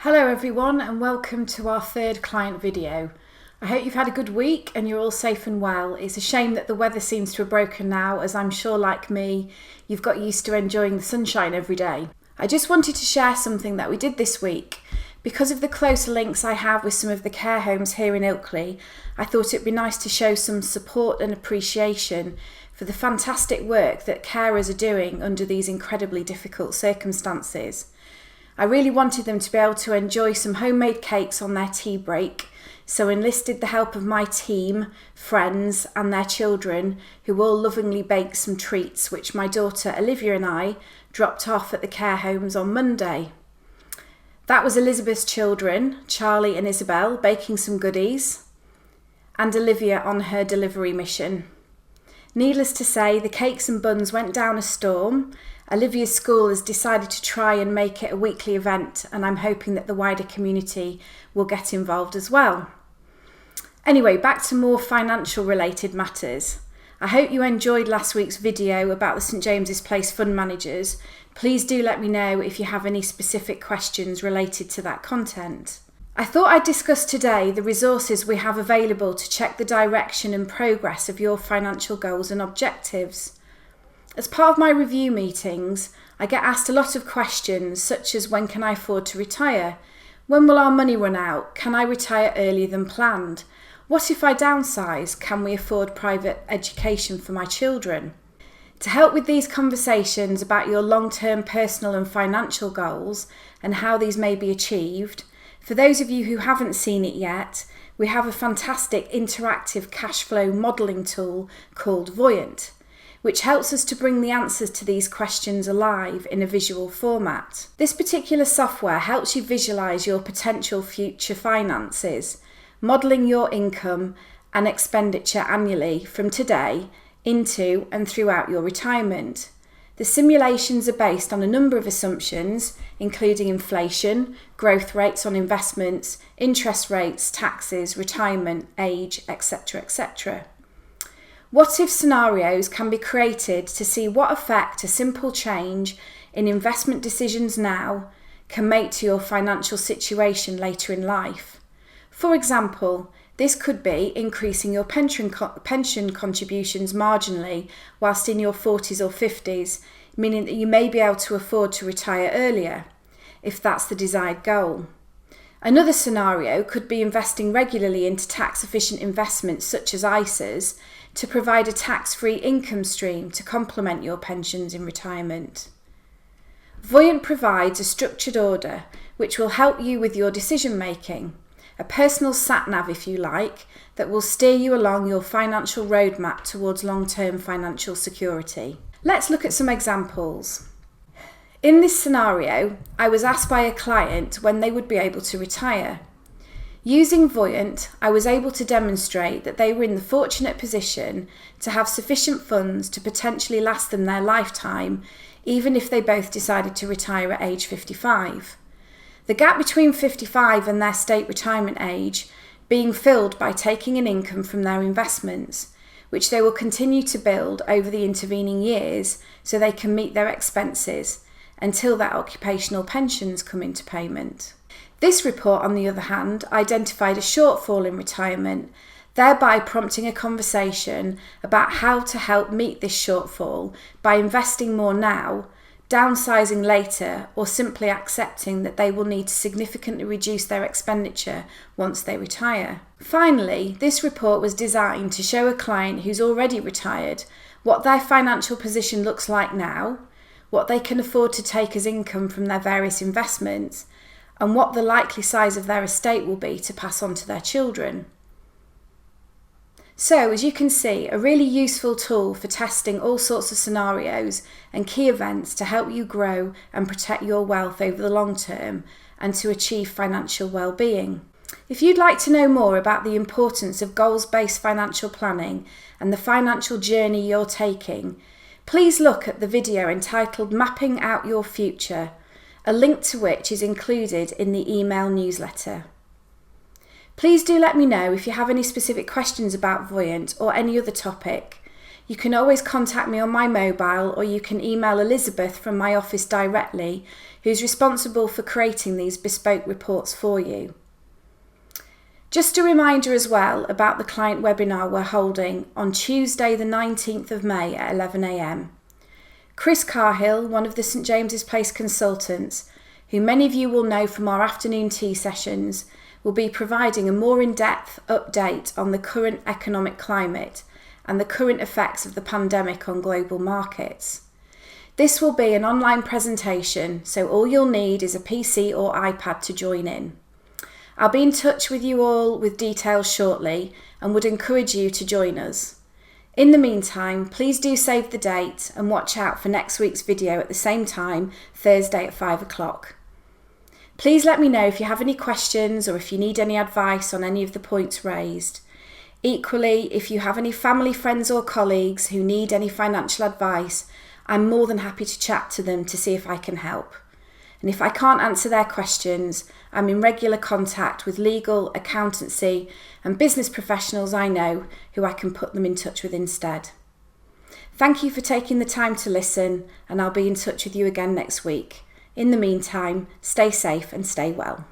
Hello everyone and welcome to our third client video. I hope you've had a good week and you're all safe and well. It's a shame that the weather seems to have broken now, as I'm sure, like me, you've got used to enjoying the sunshine every day. I just wanted to share something that we did this week. Because of the closer links I have with some of the care homes here in Ilkley, I thought it'd be nice to show some support and appreciation for the fantastic work that carers are doing under these incredibly difficult circumstances. I really wanted them to be able to enjoy some homemade cakes on their tea break, so enlisted the help of my team, friends and their children, who all lovingly baked some treats which my daughter Olivia and I dropped off at the care homes on Monday. That was Elizabeth's children, Charlie and Isabel, baking some goodies, and Olivia on her delivery mission. Needless to say, the cakes and buns went down a storm. Olivia's school has decided to try and make it a weekly event, and I'm hoping that the wider community will get involved as well. Anyway, back to more financial related matters. I hope you enjoyed last week's video about the St James's Place fund managers. Please do let me know if you have any specific questions related to that content. I thought I'd discuss today the resources we have available to check the direction and progress of your financial goals and objectives. As part of my review meetings, I get asked a lot of questions such as when can I afford to retire? When will our money run out? Can I retire earlier than planned? What if I downsize? Can we afford private education for my children? To help with these conversations about your long-term personal and financial goals and how these may be achieved, for those of you who haven't seen it yet, we have a fantastic interactive cash flow modelling tool called Voyant, which helps us to bring the answers to these questions alive in a visual format. This particular software helps you visualise your potential future finances, modelling your income and expenditure annually from today into and throughout your retirement. The simulations are based on a number of assumptions, including inflation, growth rates on investments, interest rates, taxes, retirement, age, etc., etc. What if scenarios can be created to see what effect a simple change in investment decisions now can make to your financial situation later in life. For example, this could be increasing your pension contributions marginally whilst in your 40s or 50s, meaning that you may be able to afford to retire earlier, if that's the desired goal. Another scenario could be investing regularly into tax-efficient investments such as ISAs to provide a tax-free income stream to complement your pensions in retirement. Voyant provides a structured order which will help you with your decision-making, a personal sat-nav if you like, that will steer you along your financial roadmap towards long-term financial security. Let's look at some examples. In this scenario, I was asked by a client when they would be able to retire. Using Voyant, I was able to demonstrate that they were in the fortunate position to have sufficient funds to potentially last them their lifetime, even if they both decided to retire at age 55. The gap between 55 and their state retirement age being filled by taking an income from their investments, which they will continue to build over the intervening years so they can meet their expenses until their occupational pensions come into payment. This report, on the other hand, identified a shortfall in retirement, thereby prompting a conversation about how to help meet this shortfall by investing more now, downsizing later, or simply accepting that they will need to significantly reduce their expenditure once they retire. Finally, this report was designed to show a client who's already retired what their financial position looks like now, what they can afford to take as income from their various investments, and what the likely size of their estate will be to pass on to their children. So, as you can see, a really useful tool for testing all sorts of scenarios and key events to help you grow and protect your wealth over the long term and to achieve financial well-being. If you'd like to know more about the importance of goals-based financial planning and the financial journey you're taking, please look at the video entitled Mapping Out Your Future, a link to which is included in the email newsletter. Please do let me know if you have any specific questions about Voyant or any other topic. You can always contact me on my mobile, or you can email Elizabeth from my office directly, who's responsible for creating these bespoke reports for you. Just a reminder as well about the client webinar we're holding on Tuesday the 19th of May at 11 a.m. Chris Carhill, one of the St James's Place consultants, who many of you will know from our afternoon tea sessions, will be providing a more in-depth update on the current economic climate and the current effects of the pandemic on global markets. This will be an online presentation, so all you'll need is a PC or iPad to join in. I'll be in touch with you all with details shortly and would encourage you to join us. In the meantime, please do save the date and watch out for next week's video at the same time, Thursday at 5 o'clock. Please let me know if you have any questions or if you need any advice on any of the points raised. Equally, if you have any family, friends or colleagues who need any financial advice, I'm more than happy to chat to them to see if I can help. And if I can't answer their questions, I'm in regular contact with legal, accountancy and business professionals I know who I can put them in touch with instead. Thank you for taking the time to listen, and I'll be in touch with you again next week. In the meantime, stay safe and stay well.